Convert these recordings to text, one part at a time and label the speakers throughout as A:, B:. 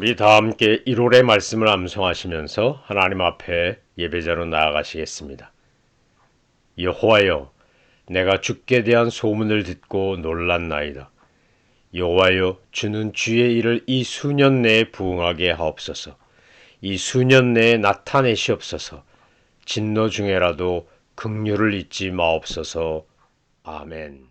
A: 우리 다 함께 1월의 말씀을 암송하시면서 하나님 앞에 예배자로 나아가시겠습니다. 여호와여, 내가 주께 대한 소문을 듣고 놀랐나이다. 여호와여, 주는 주의 일을 이 수년 내에 부응하게 하옵소서. 이 수년 내에 나타내시옵소서. 진노 중에라도 긍휼을 잊지 마옵소서. 아멘.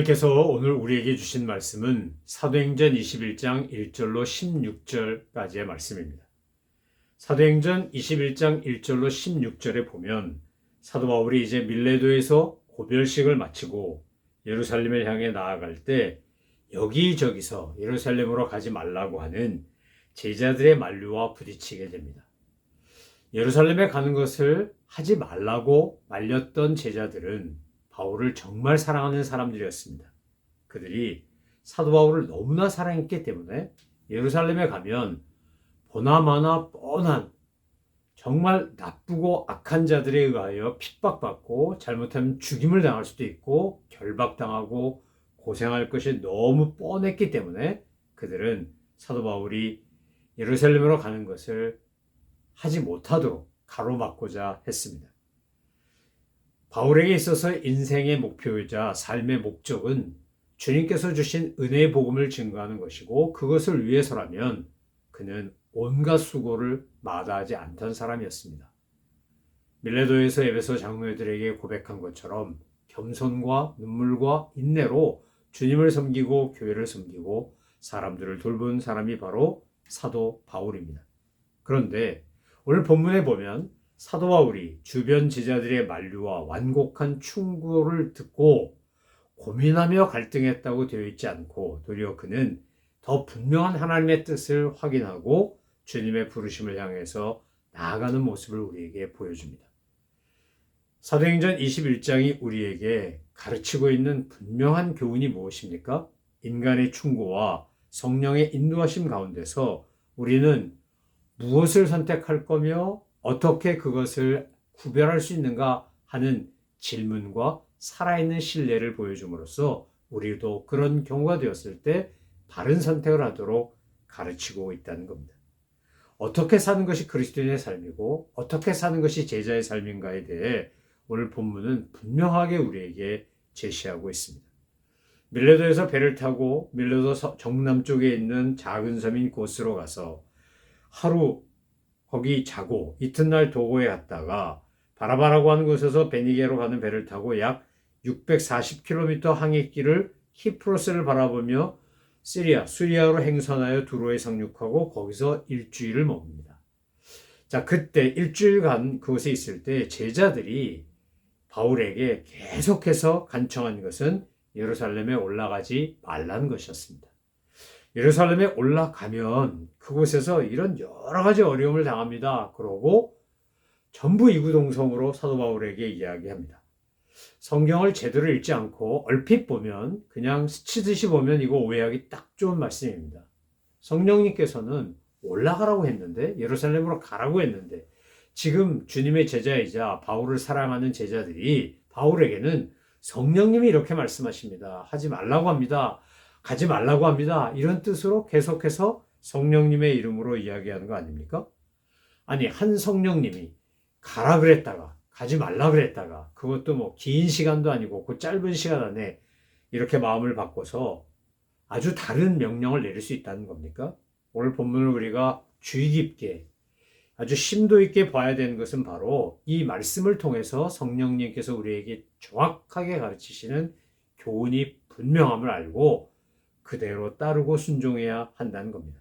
A: 하나님께서 오늘 우리에게 주신 말씀은 사도행전 21장 1절로 16절까지의 말씀입니다. 사도행전 21장 1절로 16절에 보면 사도 바울이 이제 밀레도에서 고별식을 마치고 예루살렘을 향해 나아갈 때 여기저기서 예루살렘으로 가지 말라고 하는 제자들의 만류와 부딪히게 됩니다. 예루살렘에 가는 것을 하지 말라고 말렸던 제자들은 바울을 정말 사랑하는 사람들이었습니다. 그들이 사도 바울을 너무나 사랑했기 때문에 예루살렘에 가면 보나마나 뻔한 정말 나쁘고 악한 자들에 의하여 핍박받고 잘못하면 죽임을 당할 수도 있고 결박당하고 고생할 것이 너무 뻔했기 때문에 그들은 사도 바울이 예루살렘으로 가는 것을 하지 못하도록 가로막고자 했습니다. 바울에게 있어서 인생의 목표이자 삶의 목적은 주님께서 주신 은혜의 복음을 증거하는 것이고 그것을 위해서라면 그는 온갖 수고를 마다하지 않던 사람이었습니다. 밀레도에서 에베소 장로들에게 고백한 것처럼 겸손과 눈물과 인내로 주님을 섬기고 교회를 섬기고 사람들을 돌본 사람이 바로 사도 바울입니다. 그런데 오늘 본문에 보면 사도 바울이 주변 제자들의 만류와 완곡한 충고를 듣고 고민하며 갈등했다고 되어 있지 않고 도리어 그는 더 분명한 하나님의 뜻을 확인하고 주님의 부르심을 향해서 나아가는 모습을 우리에게 보여줍니다. 사도행전 21장이 우리에게 가르치고 있는 분명한 교훈이 무엇입니까? 인간의 충고와 성령의 인도하심 가운데서 우리는 무엇을 선택할 거며 어떻게 그것을 구별할 수 있는가 하는 질문과 살아있는 신뢰를 보여줌으로써 우리도 그런 경우가 되었을 때 바른 선택을 하도록 가르치고 있다는 겁니다. 어떻게 사는 것이 그리스도인의 삶이고 어떻게 사는 것이 제자의 삶인가에 대해 오늘 본문은 분명하게 우리에게 제시하고 있습니다. 밀레도에서 배를 타고 밀레도 정남쪽에 있는 작은 섬인 고스로 가서 하루 거기 자고 이튿날 도고에 갔다가 바라바라고 하는 곳에서 베니게로 가는 배를 타고 약 640km 항해길을 키프로스를 바라보며 수리아로 행선하여 두로에 상륙하고 거기서 일주일을 머뭅니다. 자, 그때 일주일간 그곳에 있을 때 제자들이 바울에게 계속해서 간청한 것은 예루살렘에 올라가지 말라는 것이었습니다. 예루살렘에 올라가면 그곳에서 이런 여러 가지 어려움을 당합니다. 그러고 전부 이구동성으로 사도 바울에게 이야기합니다. 성경을 제대로 읽지 않고 얼핏 보면 그냥 스치듯이 보면 이거 오해하기 딱 좋은 말씀입니다. 성령님께서는 올라가라고 했는데 예루살렘으로 가라고 했는데 지금 주님의 제자이자 바울을 사랑하는 제자들이 바울에게는 성령님이 이렇게 말씀하십니다. 하지 말라고 합니다. 가지 말라고 합니다. 이런 뜻으로 계속해서 성령님의 이름으로 이야기하는 거 아닙니까? 아니, 한 성령님이 가라 그랬다가 가지 말라 그랬다가 그것도 뭐 긴 시간도 아니고 그 짧은 시간 안에 이렇게 마음을 바꿔서 아주 다른 명령을 내릴 수 있다는 겁니까? 오늘 본문을 우리가 주의 깊게 아주 심도 있게 봐야 되는 것은 바로 이 말씀을 통해서 성령님께서 우리에게 정확하게 가르치시는 교훈이 분명함을 알고 그대로 따르고 순종해야 한다는 겁니다.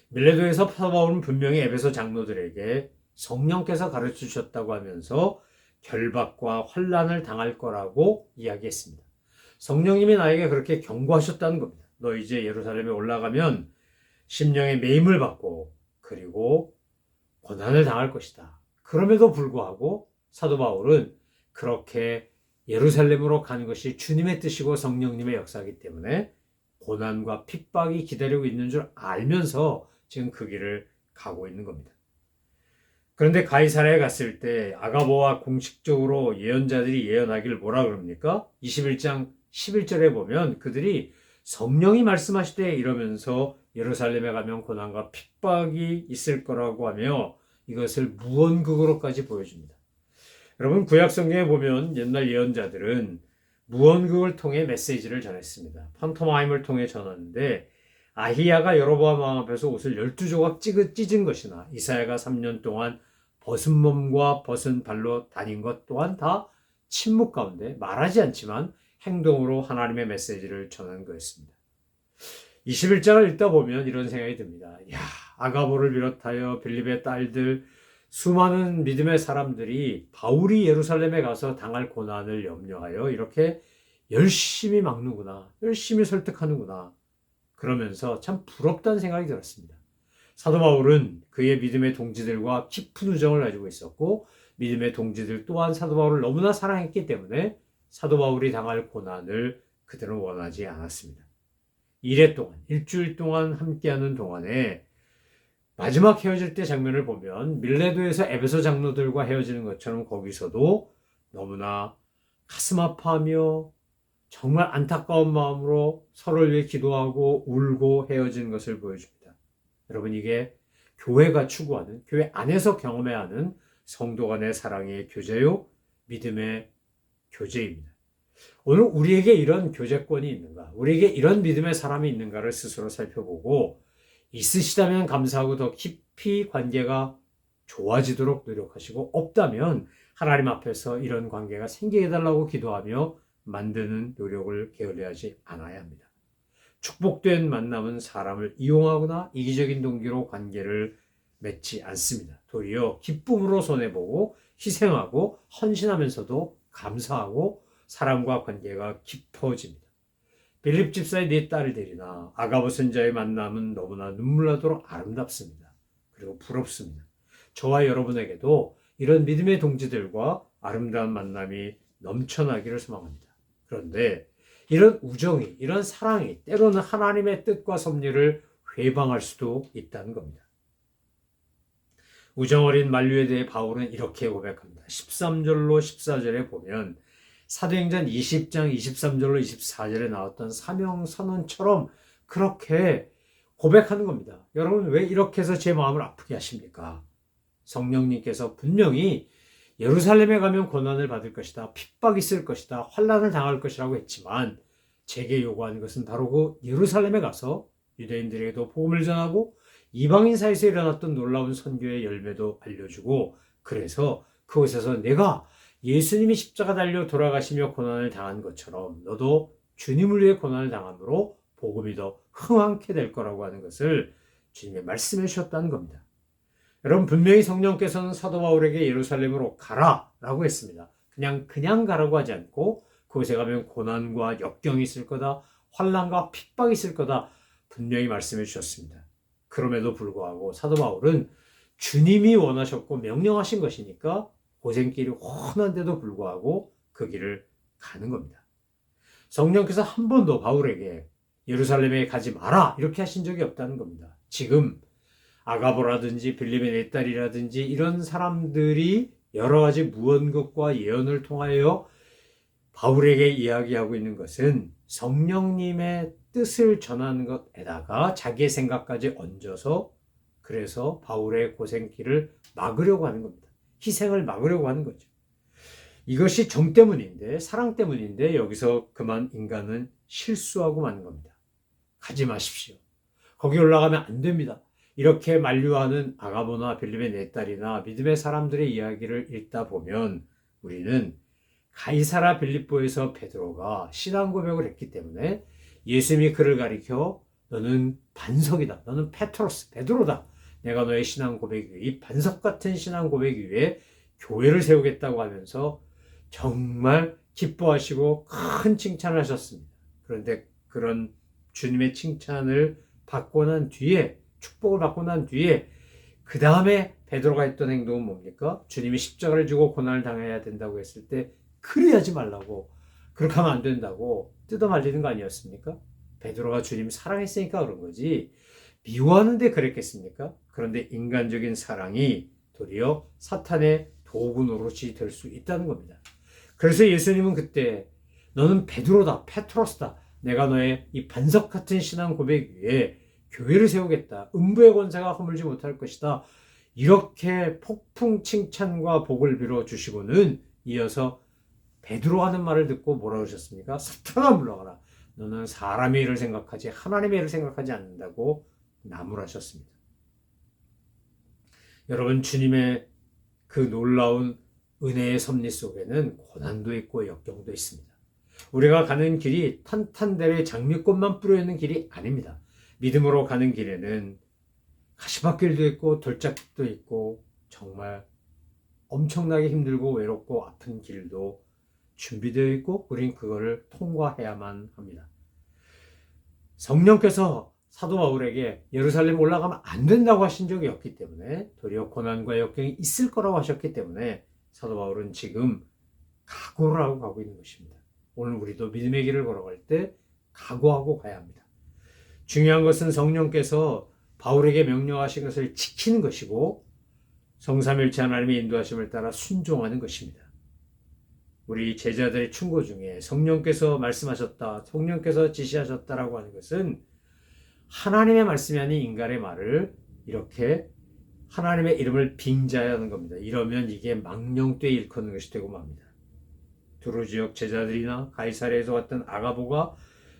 A: 밀레도에서 사도 바울은 분명히 에베소 장로들에게 성령께서 가르쳐 주셨다고 하면서 결박과 환난을 당할 거라고 이야기했습니다. 성령님이 나에게 그렇게 경고하셨다는 겁니다. 너 이제 예루살렘에 올라가면 심령의 매임을 받고 그리고 고난을 당할 것이다. 그럼에도 불구하고 사도 바울은 그렇게 예루살렘으로 가는 것이 주님의 뜻이고 성령님의 역사이기 때문에 고난과 핍박이 기다리고 있는 줄 알면서 지금 그 길을 가고 있는 겁니다. 그런데 가이사랴에 갔을 때 아가보와 공식적으로 예언자들이 예언하기를 뭐라 그럽니까? 21장 11절에 보면 그들이 성령이 말씀하시되 이러면서 예루살렘에 가면 고난과 핍박이 있을 거라고 하며 이것을 무언극으로까지 보여줍니다. 여러분, 구약 성경에 보면 옛날 예언자들은 무언극을 통해 메시지를 전했습니다. 판토마임을 통해 전하는데 아히야가 여로보암 왕 앞에서 옷을 12조각 찢은 것이나 이사야가 3년 동안 벗은 몸과 벗은 발로 다닌 것 또한 다 침묵 가운데 말하지 않지만 행동으로 하나님의 메시지를 전한 거였습니다. 21장을 읽다 보면 이런 생각이 듭니다. 아가보를 비롯하여 빌립의 딸들 수많은 믿음의 사람들이 바울이 예루살렘에 가서 당할 고난을 염려하여 이렇게 열심히 막는구나, 열심히 설득하는구나. 그러면서 참 부럽다는 생각이 들었습니다. 사도 바울은 그의 믿음의 동지들과 깊은 우정을 가지고 있었고 믿음의 동지들 또한 사도 바울을 너무나 사랑했기 때문에 사도 바울이 당할 고난을 그들은 원하지 않았습니다. 일주일 동안 함께하는 동안에 마지막 헤어질 때 장면을 보면 밀레도에서 에베소 장로들과 헤어지는 것처럼 거기서도 너무나 가슴 아파하며 정말 안타까운 마음으로 서로를 위해 기도하고 울고 헤어지는 것을 보여줍니다. 여러분, 이게 교회가 추구하는, 교회 안에서 경험해야 하는 성도 간의 사랑의 교제요, 믿음의 교제입니다. 오늘 우리에게 이런 교제권이 있는가, 우리에게 이런 믿음의 사람이 있는가를 스스로 살펴보고 있으시다면 감사하고 더 깊이 관계가 좋아지도록 노력하시고, 없다면 하나님 앞에서 이런 관계가 생기게 해달라고 기도하며 만드는 노력을 게을리하지 않아야 합니다. 축복된 만남은 사람을 이용하거나 이기적인 동기로 관계를 맺지 않습니다. 도리어 기쁨으로 손해보고 희생하고 헌신하면서도 감사하고 사람과 관계가 깊어집니다. 빌립 집사의 네 딸을 데리나 아가보 선자의 만남은 너무나 눈물 나도록 아름답습니다. 그리고 부럽습니다. 저와 여러분에게도 이런 믿음의 동지들과 아름다운 만남이 넘쳐나기를 소망합니다. 그런데 이런 우정이, 이런 사랑이 때로는 하나님의 뜻과 섭리를 회방할 수도 있다는 겁니다. 우정어린 만류에 대해 바울은 이렇게 고백합니다. 13절로 14절에 보면 사도행전 20장 23절로 24절에 나왔던 사명선언처럼 그렇게 고백하는 겁니다. 여러분, 왜 이렇게 해서 제 마음을 아프게 하십니까? 성령님께서 분명히 예루살렘에 가면 고난을 받을 것이다, 핍박이 있을 것이다, 환난을 당할 것이라고 했지만 제게 요구하는 것은 바로 그 예루살렘에 가서 유대인들에게도 복음을 전하고 이방인 사이에서 일어났던 놀라운 선교의 열매도 알려주고, 그래서 그곳에서 내가 예수님이 십자가 달려 돌아가시며 고난을 당한 것처럼 너도 주님을 위해 고난을 당함으로 복음이 더 흥황케 될 거라고 하는 것을 주님이 말씀해 주셨다는 겁니다. 여러분, 분명히 성령께서는 사도 바울에게 예루살렘으로 가라라고 했습니다. 그냥 가라고 하지 않고 그곳에 가면 고난과 역경이 있을 거다, 환난과 핍박이 있을 거다 분명히 말씀해 주셨습니다. 그럼에도 불구하고 사도 바울은 주님이 원하셨고 명령하신 것이니까 고생길이 훤한데도 불구하고 그 길을 가는 겁니다. 성령께서 한 번도 바울에게 예루살렘에 가지 마라 이렇게 하신 적이 없다는 겁니다. 지금 아가보라든지 빌립의 네 딸이라든지 이런 사람들이 여러 가지 무언것과 예언을 통하여 바울에게 이야기하고 있는 것은 성령님의 뜻을 전하는 것에다가 자기의 생각까지 얹어서, 그래서 바울의 고생길을 막으려고 하는 겁니다. 희생을 막으려고 하는 거죠. 이것이 정 때문인데, 사랑 때문인데 여기서 그만 인간은 실수하고 마는 겁니다. 가지 마십시오. 거기 올라가면 안 됩니다. 이렇게 만류하는 아가보나 빌립의 네 딸이나 믿음의 사람들의 이야기를 읽다 보면 우리는 가이사라 빌립보에서 베드로가 신앙 고백을 했기 때문에 예수님이 그를 가리켜 너는 반석이다, 너는 페트로스, 베드로다, 내가 너의 신앙 고백 위에, 이 반석 같은 신앙 고백 위에 교회를 세우겠다고 하면서 정말 기뻐하시고 큰 칭찬을 하셨습니다. 그런데 그런 주님의 칭찬을 받고 난 뒤에, 축복을 받고 난 뒤에 그 다음에 베드로가 했던 행동은 뭡니까? 주님이 십자가를 지고 고난을 당해야 된다고 했을 때 그리 하지 말라고, 그렇게 하면 안 된다고 뜯어 말리는 거 아니었습니까? 베드로가 주님 사랑했으니까 그런 거지 미워하는데 그랬겠습니까? 그런데 인간적인 사랑이 도리어 사탄의 도구 노릇이 될 수 있다는 겁니다. 그래서 예수님은 그때 너는 베드로다, 페트로스다, 내가 너의 이 반석 같은 신앙 고백 위에 교회를 세우겠다, 음부의 권세가 허물지 못할 것이다, 이렇게 폭풍 칭찬과 복을 빌어 주시고는 이어서 베드로 하는 말을 듣고 뭐라고 하셨습니까? 사탄아 물러가라, 너는 사람의 일을 생각하지 하나님의 일을 생각하지 않는다고 나무라셨습니다. 여러분, 주님의 그 놀라운 은혜의 섭리 속에는 고난도 있고 역경도 있습니다. 우리가 가는 길이 탄탄대로의 장미꽃만 뿌려있는 길이 아닙니다. 믿음으로 가는 길에는 가시밭길도 있고 돌짝길도 있고 정말 엄청나게 힘들고 외롭고 아픈 길도 준비되어 있고 우린 그거를 통과해야만 합니다. 성령께서 사도 바울에게 예루살렘 올라가면 안 된다고 하신 적이 없기 때문에, 도리어 고난과 역경이 있을 거라고 하셨기 때문에 사도 바울은 지금 각오를 하고 가고 있는 것입니다. 오늘 우리도 믿음의 길을 걸어갈 때 각오하고 가야 합니다. 중요한 것은 성령께서 바울에게 명령하신 것을 지키는 것이고 성삼일체 하나님의 인도하심을 따라 순종하는 것입니다. 우리 제자들의 충고 중에 성령께서 말씀하셨다, 성령께서 지시하셨다라고 하는 것은 하나님의 말씀이 아닌 인간의 말을 이렇게 하나님의 이름을 빙자하는 겁니다. 이러면 이게 망령되이 일컫는 것이 되고 맙니다. 두로 지역 제자들이나 가이사랴에서 왔던 아가보가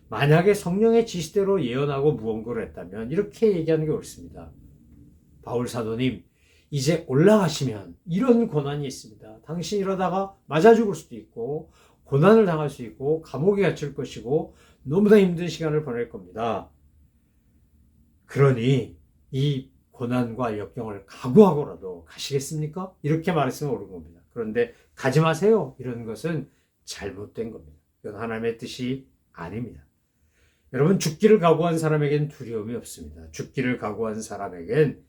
A: 만약에 성령의 지시대로 예언하고 무언가를 했다면 이렇게 얘기하는 게 옳습니다. 바울 사도님, 이제 올라가시면 이런 고난이 있습니다. 당신 이러다가 맞아 죽을 수도 있고 고난을 당할 수 있고 감옥에 갇힐 것이고 너무나 힘든 시간을 보낼 겁니다. 그러니 이 고난과 역경을 각오하고라도 가시겠습니까? 이렇게 말했으면 옳은 겁니다. 그런데 가지 마세요. 이런 것은 잘못된 겁니다. 이건 하나님의 뜻이 아닙니다. 여러분, 죽기를 각오한 사람에겐 두려움이 없습니다. 죽기를 각오한 사람에겐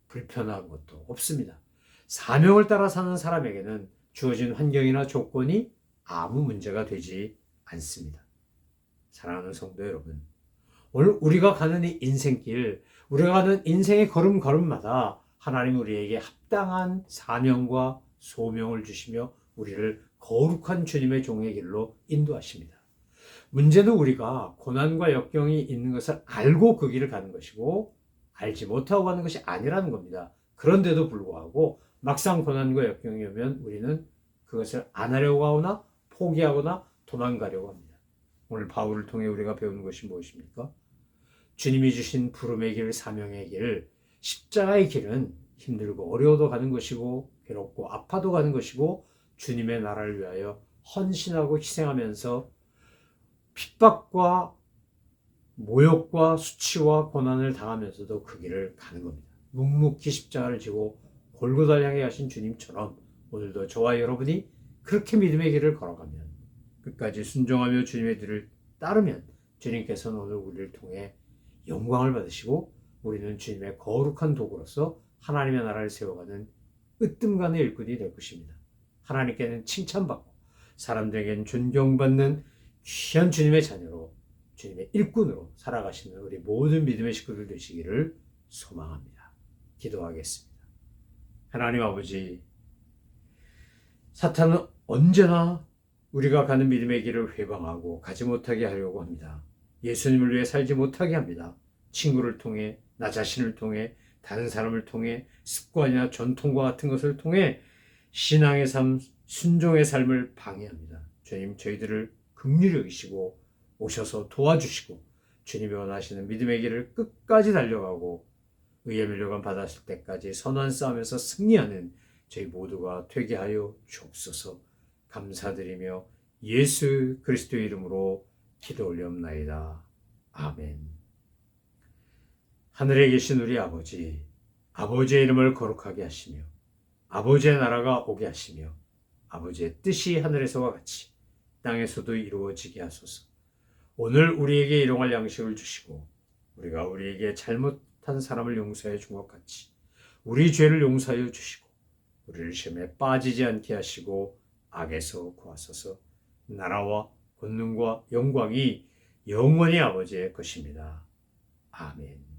A: 불편한 것도 없습니다. 사명을 따라 사는 사람에게는 주어진 환경이나 조건이 아무 문제가 되지 않습니다. 사랑하는 성도 여러분, 오늘 우리가 가는 이 인생길, 우리가 가는 인생의 걸음걸음마다 하나님 우리에게 합당한 사명과 소명을 주시며 우리를 거룩한 주님의 종의 길로 인도하십니다. 문제는 우리가 고난과 역경이 있는 것을 알고 그 길을 가는 것이고 알지 못하고 가는 것이 아니라는 겁니다. 그런데도 불구하고 막상 고난과 역경이 오면 우리는 그것을 안 하려고 하거나 포기하거나 도망가려고 합니다. 오늘 바울을 통해 우리가 배우는 것이 무엇입니까? 주님이 주신 부름의 길, 사명의 길, 십자가의 길은 힘들고 어려워도 가는 것이고 괴롭고 아파도 가는 것이고 주님의 나라를 위하여 헌신하고 희생하면서 핍박과 모욕과 수치와 고난을 당하면서도 그 길을 가는 겁니다. 묵묵히 십자가를 지고 골고다를 향해 가신 주님처럼 오늘도 저와 여러분이 그렇게 믿음의 길을 걸어가면 끝까지 순종하며 주님의 길을 따르면 주님께서는 오늘 우리를 통해 영광을 받으시고 우리는 주님의 거룩한 도구로서 하나님의 나라를 세워가는 으뜸가는 일꾼이 될 것입니다. 하나님께는 칭찬받고 사람들에게는 존경받는 귀한 주님의 자녀로 주님의 일꾼으로 살아가시는 우리 모든 믿음의 식구들 되시기를 소망합니다. 기도하겠습니다. 하나님 아버지, 사탄은 언제나 우리가 가는 믿음의 길을 회방하고 가지 못하게 하려고 합니다. 예수님을 위해 살지 못하게 합니다. 친구를 통해, 나 자신을 통해, 다른 사람을 통해, 습관이나 전통과 같은 것을 통해 신앙의 삶, 순종의 삶을 방해합니다. 주님, 저희들을 긍휼히 여기시고 오셔서 도와주시고 주님이 원하시는 믿음의 길을 끝까지 달려가고 의의 면류관 받았을 때까지 선한 싸움에서 승리하는 저희 모두가 되게 하여 주옵소서. 감사드리며 예수 그리스도의 이름으로 기도 올리옵나이다. 아멘. 하늘에 계신 우리 아버지, 아버지의 이름을 거룩하게 하시며 아버지의 나라가 오게 하시며 아버지의 뜻이 하늘에서와 같이 땅에서도 이루어지게 하소서. 오늘 우리에게 일용할 양식을 주시고 우리가 우리에게 잘못한 사람을 용서해 준 것 같이 우리 죄를 용서하여 주시고 우리를 시험에 빠지지 않게 하시고 악에서 구하소서. 나라와 권능과 영광이 영원히 아버지의 것입니다. 아멘.